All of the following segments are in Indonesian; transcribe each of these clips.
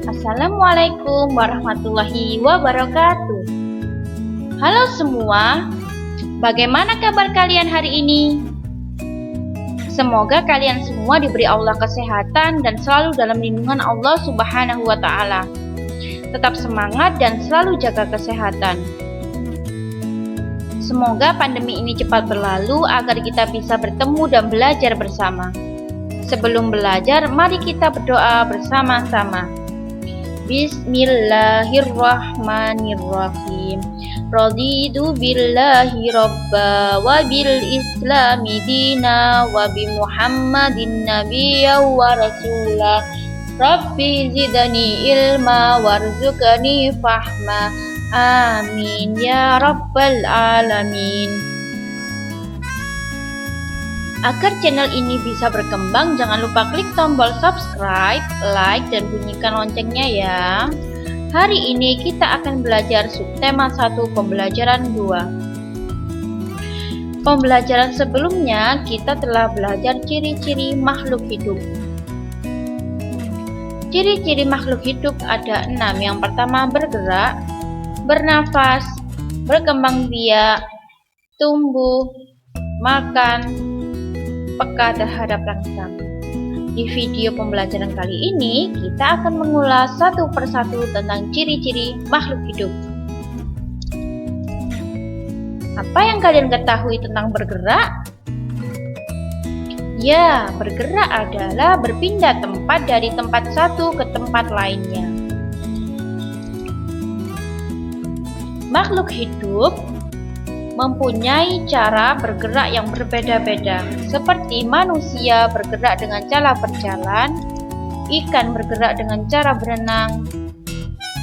Assalamualaikum warahmatullahi wabarakatuh. Halo semua, bagaimana kabar kalian hari ini? Semoga kalian semua diberi Allah kesehatan dan selalu dalam lindungan Allah Subhanahu wa Ta'ala. Tetap semangat dan selalu jaga kesehatan. Semoga pandemi ini cepat berlalu agar kita bisa bertemu dan belajar bersama. Sebelum belajar, mari kita berdoa bersama-sama. Bismillahirrahmanirrahim. Raditu billahi robba wa bil islami dina wa bi muhammadin nabiyya wa rasula. Rabbi zidani ilma warzuqni fahma. Amin ya rabbal alamin. Agar channel ini bisa berkembang, jangan lupa klik tombol subscribe, like, dan bunyikan loncengnya ya. Hari ini kita akan belajar subtema 1 pembelajaran 2. Pembelajaran sebelumnya kita telah belajar ciri-ciri makhluk hidup. Ciri-ciri makhluk hidup ada 6. Yang pertama bergerak, bernafas, berkembang biak, tumbuh, makan, peka terhadap rangsang. Di video pembelajaran kali ini, kita akan mengulas satu persatu tentang ciri-ciri makhluk hidup. Apa yang kalian ketahui tentang bergerak? Ya, bergerak adalah berpindah tempat dari tempat satu ke tempat lainnya. Makhluk hidup mempunyai cara bergerak yang berbeda-beda, seperti manusia bergerak dengan cara berjalan, ikan bergerak dengan cara berenang,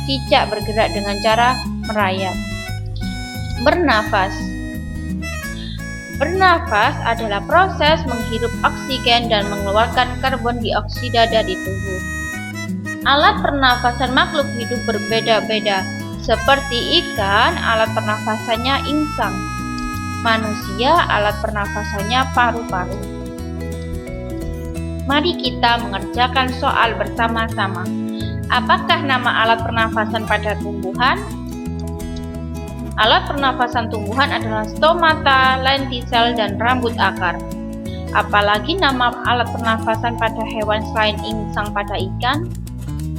cicak bergerak dengan cara merayap. Bernafas. Bernafas adalah proses menghirup oksigen dan mengeluarkan karbon dioksida dari tubuh. Alat pernafasan makhluk hidup berbeda-beda. Seperti ikan, alat pernafasannya insang. Manusia, alat pernafasannya paru-paru. Mari kita mengerjakan soal bersama-sama. Apakah nama alat pernafasan pada tumbuhan? Alat pernafasan tumbuhan adalah stomata, lentisel, dan rambut akar. Apalagi nama alat pernafasan pada hewan selain insang pada ikan?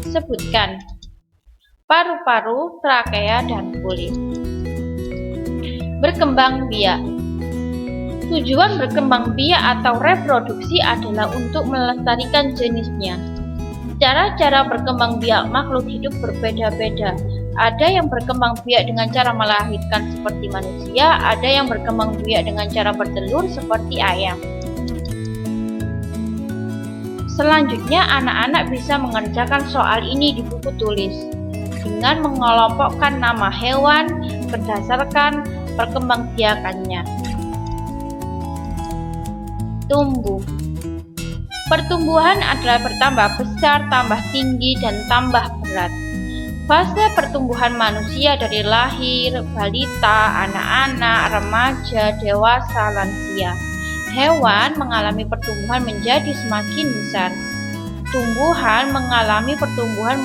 Sebutkan. Paru-paru, trakea, dan kulit. Berkembang biak. Tujuan berkembang biak atau reproduksi adalah untuk melestarikan jenisnya. Cara-cara berkembang biak makhluk hidup berbeda-beda. Ada yang berkembang biak dengan cara melahirkan seperti manusia, ada yang berkembang biak dengan cara bertelur seperti ayam. Selanjutnya, anak-anak bisa mengerjakan soal ini di buku tulis dengan mengelompokkan nama hewan berdasarkan perkembangbiakannya. Tumbuh. Pertumbuhan adalah bertambah besar, tambah tinggi, dan tambah berat. Fase pertumbuhan manusia dari lahir, balita, anak-anak, remaja, dewasa, lansia. Hewan mengalami pertumbuhan menjadi semakin besar. Tumbuhan mengalami pertumbuhan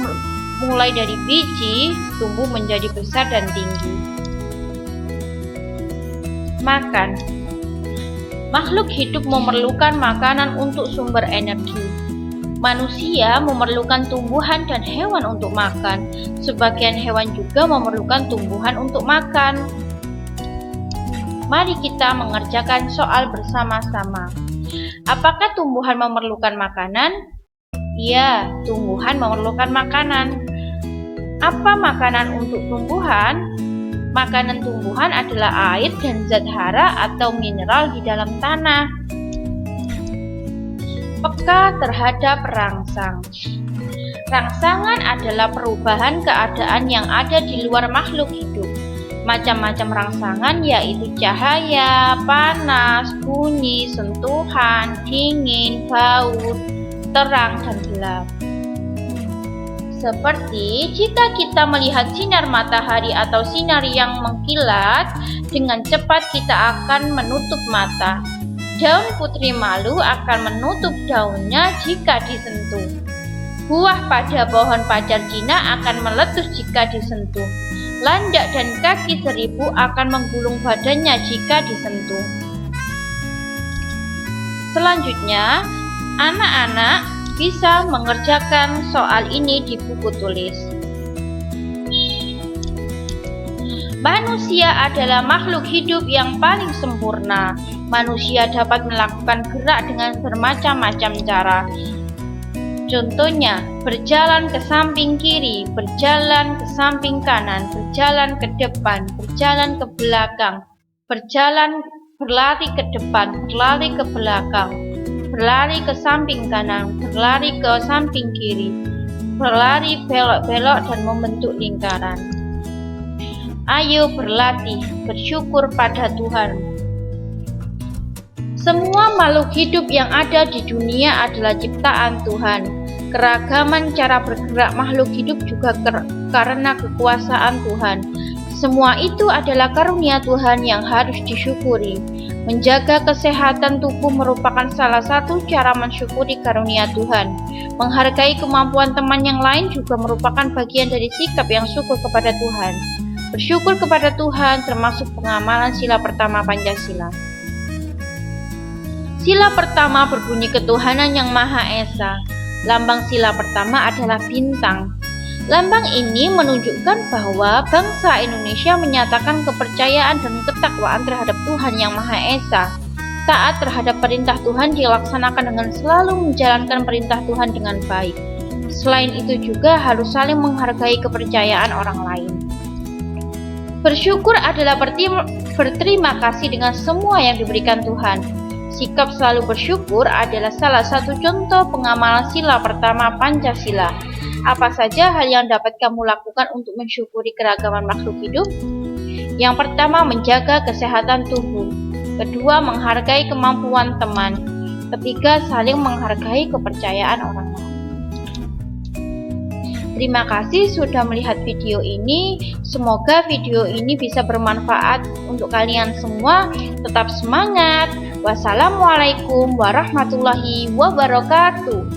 mulai dari biji, tumbuh menjadi besar dan tinggi. Makan. Makhluk hidup memerlukan makanan untuk sumber energi. Manusia memerlukan tumbuhan dan hewan untuk makan. Sebagian hewan juga memerlukan tumbuhan untuk makan. Mari kita mengerjakan soal bersama-sama. Apakah tumbuhan memerlukan makanan? Ya, tumbuhan memerlukan makanan. Apa makanan untuk tumbuhan? Makanan tumbuhan adalah air dan zat hara atau mineral di dalam tanah. Peka terhadap rangsang. Rangsangan adalah perubahan keadaan yang ada di luar makhluk hidup. Macam-macam rangsangan yaitu cahaya, panas, bunyi, sentuhan, dingin, bau, terang, dan gelap. Seperti jika kita melihat sinar matahari atau sinar yang mengkilat, dengan cepat kita akan menutup mata. Daun putri malu akan menutup daunnya jika disentuh. Buah pada pohon pacar Cina akan meletus jika disentuh. Landak dan kaki seribu akan menggulung badannya jika disentuh. Selanjutnya, anak-anak bisa mengerjakan soal ini di buku tulis. Manusia adalah makhluk hidup yang paling sempurna. Manusia dapat melakukan gerak dengan bermacam-macam cara. Contohnya, berjalan ke samping kiri, berjalan ke samping kanan, berjalan ke depan, berjalan ke belakang, berlari ke depan, berlari ke belakang, berlari ke samping kanan, berlari ke samping kiri, berlari belok-belok dan membentuk lingkaran. Ayo berlatih, bersyukur pada Tuhan. Semua makhluk hidup yang ada di dunia adalah ciptaan Tuhan. Keragaman cara bergerak makhluk hidup juga karena kekuasaan Tuhan. Semua itu adalah karunia Tuhan yang harus disyukuri. Menjaga kesehatan tubuh merupakan salah satu cara mensyukuri karunia Tuhan. Menghargai kemampuan teman yang lain juga merupakan bagian dari sikap yang syukur kepada Tuhan. Bersyukur kepada Tuhan termasuk pengamalan sila pertama Pancasila. Sila pertama berbunyi ketuhanan yang Maha Esa. Lambang sila pertama adalah bintang. Lambang ini menunjukkan bahwa bangsa Indonesia menyatakan kepercayaan dan ketakwaan terhadap Tuhan yang Maha Esa. Taat terhadap perintah Tuhan dilaksanakan dengan selalu menjalankan perintah Tuhan dengan baik. Selain itu juga harus saling menghargai kepercayaan orang lain. Bersyukur adalah berterima kasih dengan semua yang diberikan Tuhan. Sikap selalu bersyukur adalah salah satu contoh pengamalan sila pertama Pancasila. Apa saja hal yang dapat kamu lakukan untuk mensyukuri keragaman makhluk hidup? Yang pertama, menjaga kesehatan tubuh. Kedua, menghargai kemampuan teman. Ketiga, saling menghargai kepercayaan orang lain. Terima kasih sudah melihat video ini. Semoga video ini bisa bermanfaat untuk kalian semua. Tetap semangat. Wassalamualaikum warahmatullahi wabarakatuh.